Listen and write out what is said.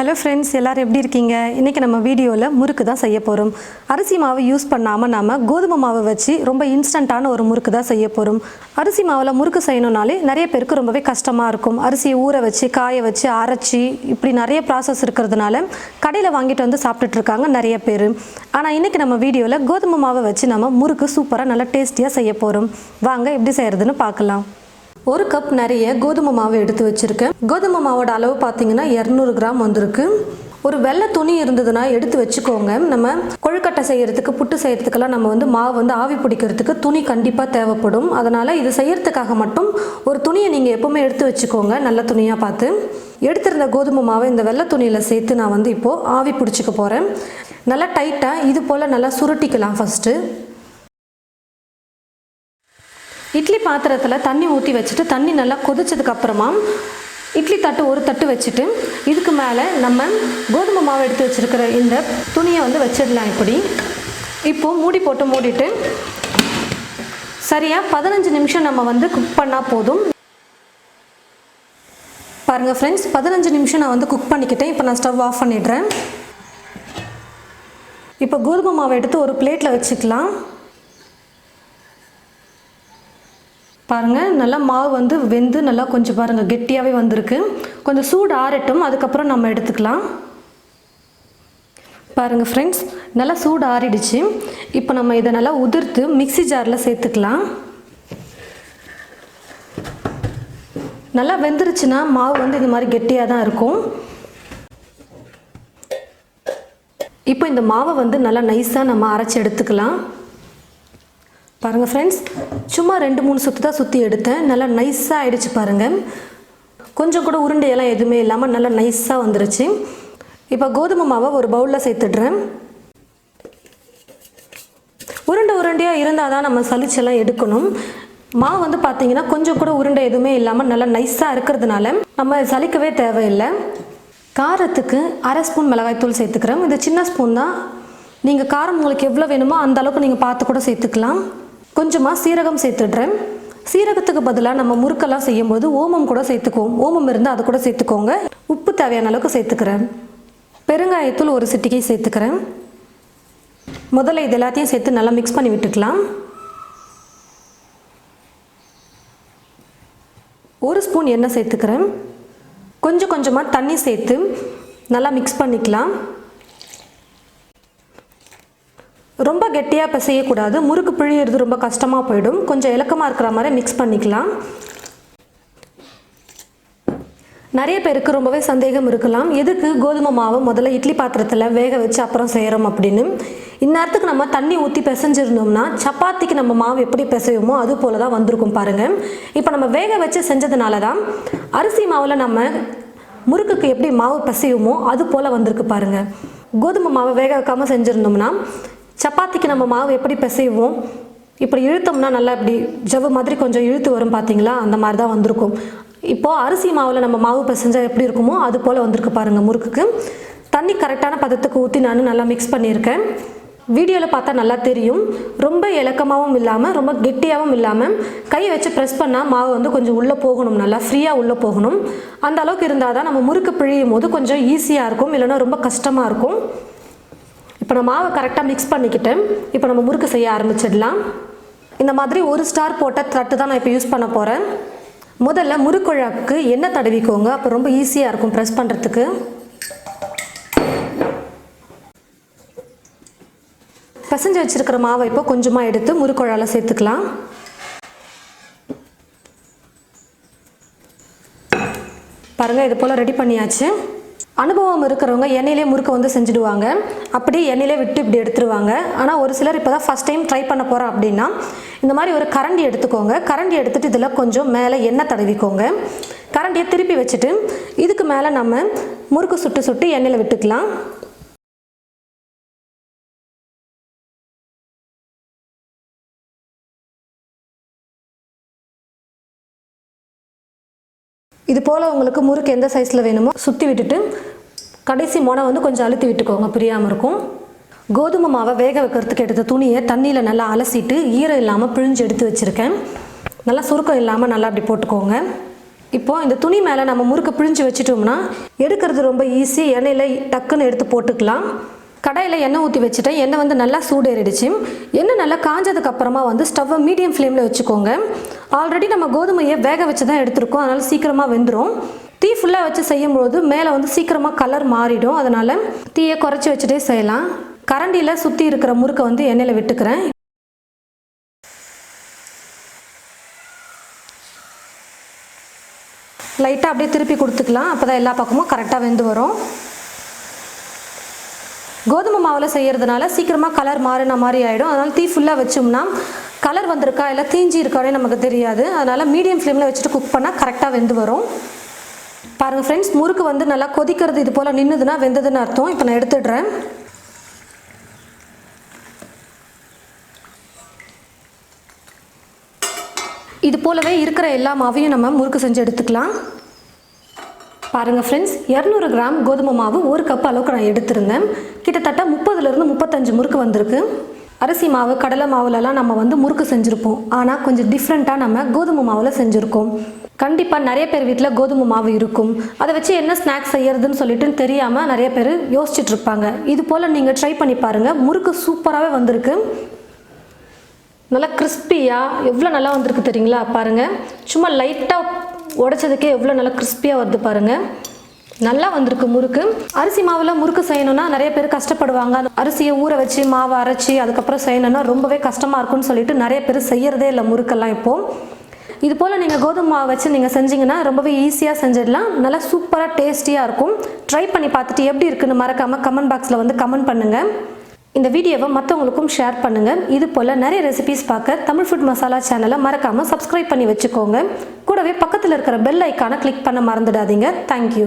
Hello friends, எல்லாரும் எப்படி இருக்கீங்க? இன்றைக்கி நம்ம வீடியோவில் முறுக்கு தான் செய்ய போகிறோம். அரிசி மாவு யூஸ் பண்ணாமல் நம்ம கோதுமை மாவை வச்சு ரொம்ப இன்ஸ்டண்ட்டான ஒரு முறுக்கு தான் செய்ய போகிறோம். அரிசி மாவில் முறுக்கு செய்யணுன்னாலே நிறைய பேருக்கு ரொம்பவே கஷ்டமாக இருக்கும். அரிசியை ஊற வச்சு காய வச்சு அரைச்சி இப்படி நிறைய ப்ராசஸ் இருக்கிறதுனால கடையில் வாங்கிட்டு வந்து சாப்பிட்டுட்ருக்காங்க நிறைய பேர். ஆனால் இன்றைக்கி நம்ம வீடியோவில் கோதுமை மாவை வச்சு நம்ம முறுக்கு சூப்பராக நல்லா டேஸ்டியாக செய்ய போகிறோம். வாங்க எப்படி செய்கிறதுன்னு பார்க்கலாம். ஒரு கப் நிறைய கோதுமை மாவு எடுத்து வச்சுருக்கேன். கோதுமை மாவோட அளவு பார்த்திங்கன்னா 200 கிராம் வந்திருக்கு. ஒரு வெள்ளை துணி இருந்ததுன்னா எடுத்து வச்சுக்கோங்க. நம்ம கொழுக்கட்டை செய்கிறதுக்கு புட்டு செய்கிறதுக்கெல்லாம் நம்ம மாவு ஆவி பிடிக்கிறதுக்கு துணி கண்டிப்பாக தேவைப்படும். அதனால் இது செய்கிறதுக்காக மட்டும் ஒரு துணியை நீங்கள் எப்போவுமே எடுத்து வச்சுக்கோங்க, நல்ல துணியாக பார்த்து. எடுத்திருந்த கோதுமை மாவை இந்த வெள்ளை துணியில் சேர்த்து நான் இப்போது ஆவி பிடிச்சிக்க போகிறேன். நல்லா டைட்டாக இது போல் நல்லா சுருட்டிக்கலாம். ஃபஸ்ட்டு இட்லி பாத்திரத்தில் தண்ணி ஊற்றி வச்சுட்டு தண்ணி நல்லா கொதிச்சதுக்கப்புறமா இட்லி தட்டு ஒரு தட்டு வச்சுட்டு இதுக்கு மேலே நம்ம கோதுமை மாவு எடுத்து வச்சுருக்கிற இந்த துணியை வச்சிடலாம். இப்போது மூடி போட்டு மூடிட்டு சரியாக 15 நிமிஷம் நம்ம குக் பண்ணால் போதும். பாருங்கள் ஃப்ரெண்ட்ஸ், 15 நிமிஷம் நான் குக் பண்ணிக்கிட்டேன். இப்போ நான் ஸ்டவ் ஆஃப் பண்ணிடுறேன். இப்போ கோதுமை மாவை எடுத்து ஒரு பிளேட்டில் வச்சுக்கலாம். பாருங்கள், நல்லா மாவு வெந்து நல்லா கொஞ்சம் பாருங்கள் கெட்டியாகவே வந்திருக்கு. கொஞ்சம் சூடு ஆறட்டும், அதுக்கப்புறம் நம்ம எடுத்துக்கலாம். பாருங்கள் ஃப்ரெண்ட்ஸ், நல்லா சூடு ஆறிடுச்சு. இப்போ நம்ம இதை நல்லா உதிர்த்து மிக்ஸி ஜாரில் சேர்த்துக்கலாம். நல்லா வெந்துருச்சுன்னா மாவு இது மாதிரி கெட்டியாக தான் இருக்கும். இப்போ இந்த மாவை நல்லா நைஸாக நம்ம அரைச்சி எடுத்துக்கலாம். பாருங்கள் ஃப்ரெண்ட்ஸ், சும்மா 2-3 சுற்று தான் சுற்றி எடுத்தேன். நல்லா நைஸாக ஆகிடுச்சு பாருங்கள். கொஞ்சம் கூட உருண்டையெல்லாம் எதுவுமே இல்லாமல் நல்லா நைஸாக வந்துருச்சு. இப்போ கோதுமை மாவை ஒரு பவுலில் சேர்த்துடுறேன். உருண்டையாக இருந்தால் தான் நம்ம சலிச்செல்லாம் எடுக்கணும். மாவு பார்த்திங்கன்னா கொஞ்சம் கூட உருண்டை எதுவுமே இல்லாமல் நல்லா நைஸாக இருக்கிறதுனால நம்ம சலிக்கவே தேவையில்லை. காரத்துக்கு 1/2 ஸ்பூன் மிளகாய்த்தூள் சேர்த்துக்கிறேன். இது சின்ன ஸ்பூன் தான். நீங்கள் காரம் உங்களுக்கு எவ்வளோ வேணுமோ அந்த அளவுக்கு நீங்கள் பார்த்து கூட சேர்த்துக்கலாம். கொஞ்சமாக சீரகம் சேர்த்துடுறேன். சீரகத்துக்கு பதிலாக நம்ம முறுக்கெல்லாம் செய்யும்போது ஓமம் கூட சேர்த்துக்குவோம். ஓமம் இருந்தால் அது கூட சேர்த்துக்கோங்க. உப்பு தேவையான அளவுக்கு சேர்த்துக்கிறேன். பெருங்காயத்தூள் ஒரு சிட்டிகை சேர்த்துக்கிறேன். முதல்ல இது எல்லாத்தையும் சேர்த்து நல்லா மிக்ஸ் பண்ணி விட்டுக்கலாம். 1 ஸ்பூன் எண்ணெய் சேர்த்துக்கிறேன். கொஞ்சமாக தண்ணி சேர்த்து நல்லா மிக்ஸ் பண்ணிக்கலாம். ரொம்ப கெட்டியாக இப்போ செய்யக்கூடாது, முறுக்கு பிழியிறது ரொம்ப கஷ்டமாக போயிடும். கொஞ்சம் இலக்கமாக இருக்கிற மாதிரி மிக்ஸ் பண்ணிக்கலாம். நிறைய பேருக்கு ரொம்பவே சந்தேகம் இருக்கலாம், எதுக்கு கோதுமை மாவு முதல்ல இட்லி பாத்திரத்தில் வேக வச்சு அப்புறம் செய்கிறோம் அப்படின்னு. இந்நேரத்துக்கு நம்ம தண்ணி ஊற்றி பிசைஞ்சிருந்தோம்னா சப்பாத்திக்கு நம்ம மாவு எப்படி பிசையுமோ அது போல் தான் வந்திருக்கும் பாருங்கள். இப்போ நம்ம வேக வச்சு செஞ்சதுனால தான் அரிசி மாவில் நம்ம முறுக்குக்கு எப்படி மாவு பிசையுமோ அது போல் வந்திருக்கு பாருங்கள். கோதுமை மாவை வேக வைக்காமல் செஞ்சுருந்தோம்னா சப்பாத்திக்கு நம்ம மாவு எப்படி பிசைவோம், இப்படி இழுத்தோம்னா நல்லா இப்படி ஜவ்வு மாதிரி கொஞ்சம் இழுத்து வரும் பார்த்தீங்களா, அந்த மாதிரி தான் வந்திருக்கும். இப்போது அரிசி மாவில் நம்ம மாவு பிசைஞ்சால் எப்படி இருக்குமோ அது போல் வந்திருக்கு பாருங்கள். முறுக்குக்கு தண்ணி கரெக்டான பதத்துக்கு ஊற்றி நான் நல்லா மிக்ஸ் பண்ணியிருக்கேன். வீடியோவில் பார்த்தா நல்லா தெரியும். ரொம்ப இலக்கமாகவும் இல்லாமல் ரொம்ப கெட்டியாகவும் இல்லாமல் கை வச்சு ப்ரெஸ் பண்ணால் மாவு கொஞ்சம் உள்ளே போகணும், நல்லா ஃப்ரீயாக உள்ளே போகணும். அந்த அளவுக்கு இருந்தால் தான் நம்ம முறுக்கு பிழியும் போது கொஞ்சம் ஈஸியாக இருக்கும், இல்லைன்னா ரொம்ப கஷ்டமாக இருக்கும். இப்போ நான் மாவை கரெக்டாக மிக்ஸ் பண்ணிக்கிட்டேன். இப்போ நம்ம முறுக்கு செய்ய ஆரம்பிச்சிடலாம். இந்த மாதிரி ஒரு ஸ்டார் போட்ட தட்டு தான் நான் இப்போ யூஸ் பண்ண போகிறேன். முதல்ல முறுக்குழாக்கு எண்ணெய் தடவிக்கோங்க, அப்போ ரொம்ப ஈஸியாக இருக்கும் ப்ரெஸ் பண்ணுறதுக்கு. பிசைஞ்சு வச்சுருக்கிற மாவை இப்போ கொஞ்சமாக எடுத்து முறுக்குழாவில் சேர்த்துக்கலாம். பாருங்கள், இது போல் ரெடி பண்ணியாச்சு. அனுபவம் இருக்கிறவங்க எண்ணெயிலே முறுக்க செஞ்சுடுவாங்க, அப்படியே எண்ணெயிலே விட்டு இப்படி எடுத்துருவாங்க. ஆனால் ஒரு சிலர் இப்போ தான் ஃபஸ்ட் டைம் ட்ரை பண்ண போகிறோம் அப்படின்னா இந்த மாதிரி ஒரு கரண்டி எடுத்துக்கோங்க. கரண்டி எடுத்துகிட்டு இதில் கொஞ்சம் மேலே எண்ணெய் தடவிக்கோங்க. கரண்டியை திருப்பி வச்சுட்டு இதுக்கு மேலே நம்ம முறுக்கு சுட்டு எண்ணெயில் விட்டுக்கலாம். இது போல் உங்களுக்கு முறுக்கு எந்த சைஸில் வேணுமோ சுற்றி விட்டுட்டு கடைசி மொனை கொஞ்சம் அழுத்தி விட்டுக்கோங்க, பிரியாமல் இருக்கும். கோதுமை மாவை வேக வைக்கிறதுக்கு எடுத்த துணியை தண்ணியில் நல்லா அலசிட்டு ஈரம் இல்லாமல் பிழிஞ்சு எடுத்து வச்சுருக்கேன். நல்லா சுருக்கம் இல்லாமல் நல்லா அப்படி போட்டுக்கோங்க. இப்போது இந்த துணி மேலே நம்ம முறுக்கை பிழிஞ்சு வச்சுட்டோம்னா எடுக்கிறது ரொம்ப ஈஸி. எண்ணெயில் டக்குன்னு எடுத்து போட்டுக்கலாம். கடாயில் எண்ணெய் ஊற்றி வச்சுட்டேன். எண்ணெய் வந்து நல்லா சூடேறிடுச்சு. எண்ணெய் நல்லா காஞ்சதுக்கப்புறமா வந்து ஸ்டவ்வை மீடியம் ஃப்ளேமில் வச்சுக்கோங்க. ஆல்ரெடி நம்ம கோதுமையை வேக வச்சு தான் எடுத்துருக்கோம், அதனால் சீக்கிரமாக வெந்துடும். தீ ஃபுல்லாக வச்சு செய்யும்போது மேலே வந்து சீக்கிரமாக கலர் மாறிடும். அதனால் தீயை குறைச்சி வச்சுட்டே செய்யலாம். கரண்டியில் சுற்றி இருக்கிற முறுக்கை வந்து எண்ணெயில் விட்டுக்கிறேன். லைட்டாக அப்படியே திருப்பி கொடுத்துக்கலாம். அப்போ தான் எல்லா பக்கமும் கரெக்டாக வெந்து வரும். கோதுமை மாவில் செய்கிறதுனால சீக்கிரமாக கலர் மாறின மாதிரி ஆகிடும். அதனால் தீ ஃபுல்லாக வச்சோம்னா கலர் வந்திருக்கா இல்லை தீஞ்சி இருக்கானே நமக்கு தெரியாது. அதனால் மீடியம் ஃப்ளேமில் வச்சுட்டு குக் பண்ணால் கரெக்டாக வெந்து வரும். பாருங்கள் ஃப்ரெண்ட்ஸ், முறுக்கு வந்து நல்லா கொதிக்கிறது இது போல் நின்றுதுன்னா வெந்ததுன்னு அர்த்தம். இப்போ நான் எடுத்துடுறேன். இது போலவே இருக்கிற எல்லா மாவையும் நம்ம முறுக்கு செஞ்சு எடுத்துக்கலாம். பாருங்கள் ஃப்ரெண்ட்ஸ், 200 கிராம் கோதுமை மாவு 1 கப் அளவுக்கு நான் எடுத்திருந்தேன். கிட்டத்தட்ட 30லேருந்து 35 முறுக்கு வந்திருக்கு. அரிசி மாவு, கடலை மாவுலலாம் நம்ம வந்து முறுக்கு செஞ்சுருப்போம். ஆனால் கொஞ்சம் டிஃப்ரெண்ட்டாக நம்ம கோதுமை மாவில் செஞ்சுருக்கோம். கண்டிப்பாக நிறைய பேர் வீட்டில் கோதுமை மாவு இருக்கும். அதை வச்சு என்ன ஸ்நாக்ஸ் செய்யறதுன்னு சொல்லிட்டு தெரியாமல் நிறைய பேர் யோசிச்சுட்டு இருப்பாங்க. இது போல் நீங்கள் ட்ரை பண்ணி பாருங்கள். முறுக்கு சூப்பராகவே வந்திருக்கு. நல்லா கிறிஸ்பியாக எவ்வளோ நல்லா வந்திருக்கு தெரியுங்களா? பாருங்கள், சும்மா லைட்டாக உடைச்சதுக்கே எவ்வளோ நல்லா கிறிஸ்பியாக வருது பாருங்கள். நல்லா வந்திருக்கு முறுக்கு. அரிசி மாவில் முறுக்கு செய்யணும்னா நிறைய பேர் கஷ்டப்படுவாங்க. அரிசியை ஊற வச்சு மாவை அரைச்சி அதுக்கப்புறம் செய்யணும்னா ரொம்பவே கஷ்டமாக இருக்கும்னு சொல்லிட்டு நிறைய பேர் செய்யறதே இல்லை முறுக்கெல்லாம். இப்போது இது போல் நீங்கள் கோதுமை மாவை வச்சு நீங்கள் செஞ்சிங்கன்னா ரொம்பவே ஈஸியாக செஞ்சிடலாம். நல்லா சூப்பராக டேஸ்டியாக இருக்கும். ட்ரை பண்ணி பார்த்துட்டு எப்படி இருக்குன்னு மறக்காமல் கமெண்ட் பாக்ஸில் வந்து கமெண்ட் பண்ணுங்கள். இந்த வீடியோவை மற்றவங்களுக்கும் ஷேர் பண்ணுங்கள். இது போல் நிறைய ரெசிபிஸ் பார்க்க தமிழ் ஃபுட் மசாலா சேனலை மறக்காமல் சப்ஸ்கிரைப் பண்ணி வச்சுக்கோங்க. கூடவே பக்கத்தில் இருக்கிற பெல் ஐக்கானை கிளிக் பண்ண மறந்துடாதீங்க. தேங்க்யூ.